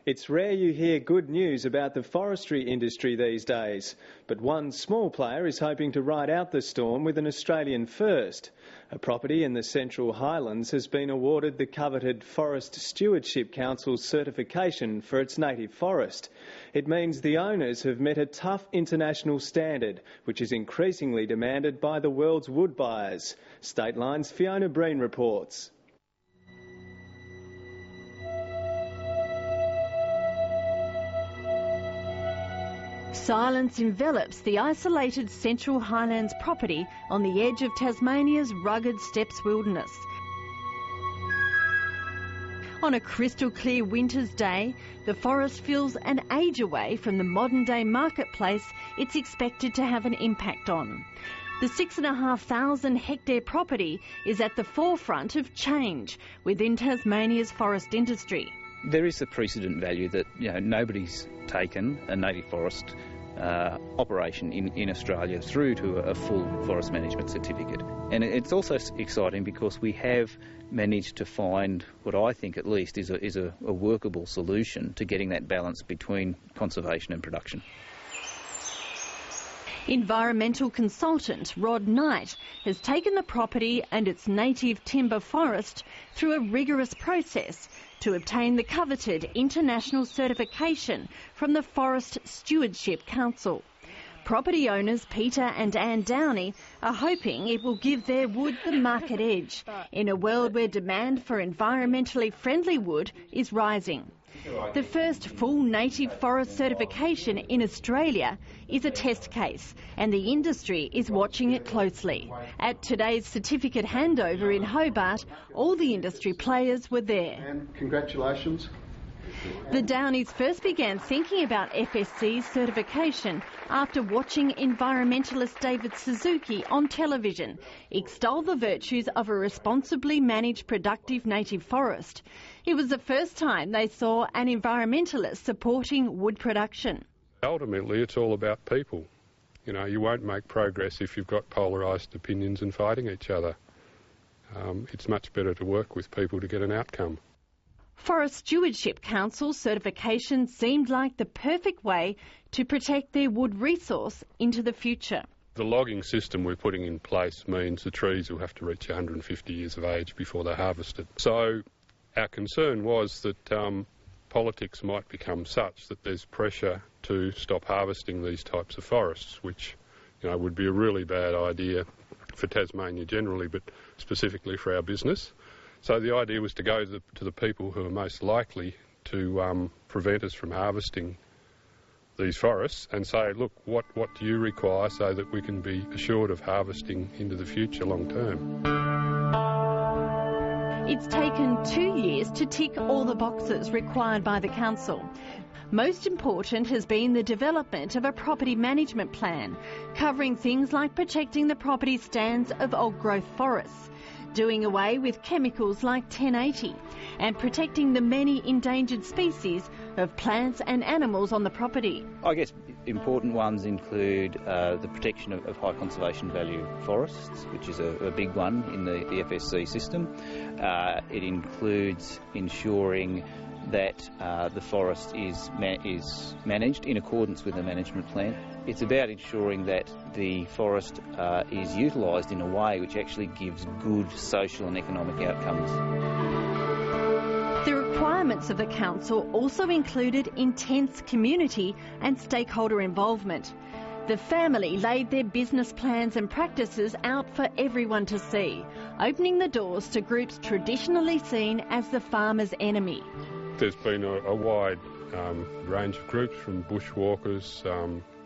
It's rare you hear good news about the forestry industry these days, but one small player is hoping to ride out the storm with an Australian first. A property in the Central Highlands has been awarded the coveted Forest Stewardship Council certification for its native forest. It means the owners have met a tough international standard, which is increasingly demanded by the world's wood buyers. State Line's Fiona Breen reports. Silence envelops the isolated Central Highlands property on the edge of Tasmania's rugged steppes wilderness. On a crystal clear winter's day, the forest feels an age away from the modern day marketplace it's expected to have an impact on. The 6,500 hectare property is at the forefront of change within Tasmania's forest industry. There is the precedent value that nobody's taken a native forest operation in Australia through to a full forest management certificate. And it's also exciting because we have managed to find what I think at least is a workable solution to getting that balance between conservation and production. Environmental consultant Rod Knight has taken the property and its native timber forest through a rigorous process to obtain the coveted international certification from the Forest Stewardship Council. Property owners Peter and Anne Downey are hoping it will give their wood the market edge in a world where demand for environmentally friendly wood is rising. The first full native forest certification in Australia is a test case, and the industry is watching it closely. At today's certificate handover in Hobart, all the industry players were there. And congratulations. The Downeys first began thinking about FSC's certification after watching environmentalist David Suzuki on television extol the virtues of a responsibly managed productive native forest. It was the first time they saw an environmentalist supporting wood production. Ultimately, it's all about people. You won't make progress if you've got polarised opinions and fighting each other. It's much better to work with people to get an outcome. Forest Stewardship Council certification seemed like the perfect way to protect their wood resource into the future. The logging system we're putting in place means the trees will have to reach 150 years of age before they're harvested. So our concern was that politics might become such that there's pressure to stop harvesting these types of forests, which would be a really bad idea for Tasmania generally, but specifically for our business. So the idea was to go to the people who are most likely to prevent us from harvesting these forests and say, look, what do you require so that we can be assured of harvesting into the future long term? It's taken 2 years to tick all the boxes required by the council. Most important has been the development of a property management plan, covering things like protecting the property stands of old-growth forests, doing away with chemicals like 1080 and protecting the many endangered species of plants and animals on the property. I guess important ones include the protection of high conservation value forests, which is a big one in the FSC system. It includes ensuring that the forest is managed in accordance with the management plan. It's about ensuring that the forest is utilised in a way which actually gives good social and economic outcomes. The requirements of the council also included intense community and stakeholder involvement. The family laid their business plans and practices out for everyone to see, opening the doors to groups traditionally seen as the farmer's enemy. There's been a wide range of groups, from bushwalkers,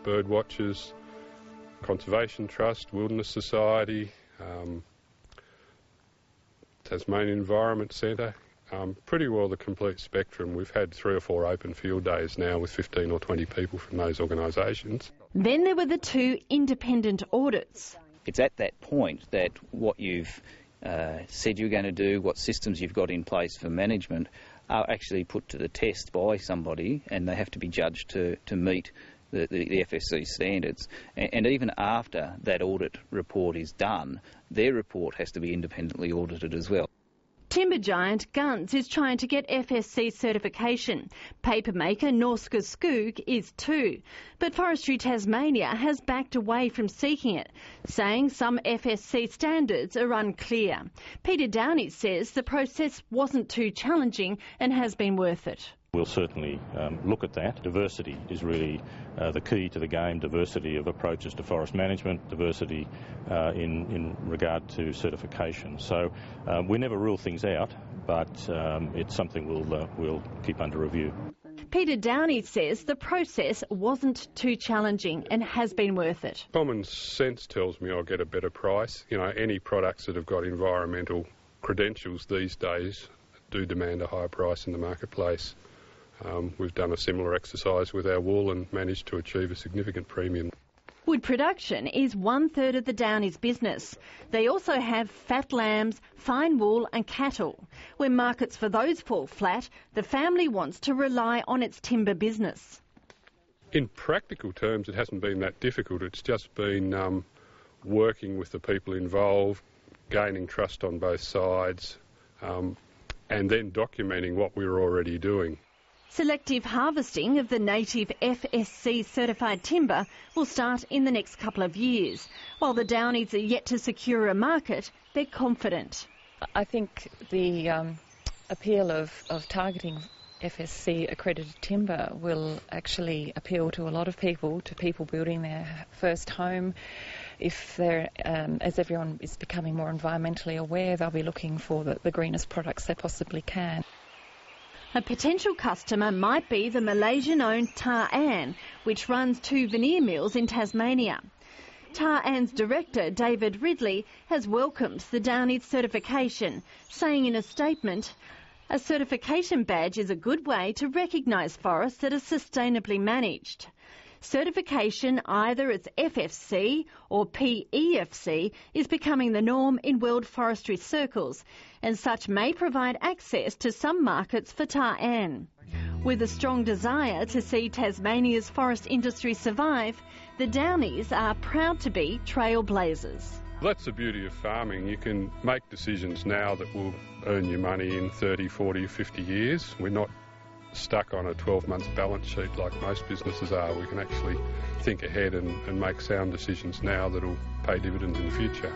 bird watchers, Conservation Trust, Wilderness Society, Tasmanian Environment Centre, pretty well the complete spectrum. We've had 3 or 4 open field days now with 15 or 20 people from those organisations. Then there were the 2 independent audits. It's at that point that what you've said you're going to do, what systems you've got in place for management, are actually put to the test by somebody, and they have to be judged to meet the FSC standards. And even after that audit report is done, their report has to be independently audited as well. Timber giant Guns is trying to get FSC certification. Papermaker Norske Skog is too. But Forestry Tasmania has backed away from seeking it, saying some FSC standards are unclear. Peter Downey says the process wasn't too challenging and has been worth it. We'll certainly look at that. Diversity is really the key to the game, diversity of approaches to forest management, diversity in regard to certification. So we never rule things out, but it's something we'll keep under review. Peter Downey says the process wasn't too challenging and has been worth it. Common sense tells me I'll get a better price. You know, any products that have got environmental credentials these days do demand a higher price in the marketplace. We've done a similar exercise with our wool and managed to achieve a significant premium. Wood production is 1/3 of the Downies' business. They also have fat lambs, fine wool and cattle. When markets for those fall flat, the family wants to rely on its timber business. In practical terms, it hasn't been that difficult. It's just been working with the people involved, gaining trust on both sides, and then documenting what we were already doing. Selective harvesting of the native FSC certified timber will start in the next couple of years. While the Downies are yet to secure a market, they're confident. I think the appeal of targeting FSC accredited timber will actually appeal to a lot of people, to people building their first home. If they're, as everyone is becoming more environmentally aware, they'll be looking for the greenest products they possibly can. A potential customer might be the Malaysian-owned Tar-An, which runs 2 veneer mills in Tasmania. Tar-An's director, David Ridley, has welcomed the Downies certification, saying in a statement, "A certification badge is a good way to recognise forests that are sustainably managed. Certification, either it's FFC or PEFC, is becoming the norm in world forestry circles, and such may provide access to some markets for Tar-An." With a strong desire to see Tasmania's forest industry survive, the Downies are proud to be trailblazers. That's the beauty of farming. You can make decisions now that will earn you money in 30, 40, 50 years. We're not stuck on a 12-month balance sheet like most businesses are. We can actually think ahead and make sound decisions now that will pay dividends in the future.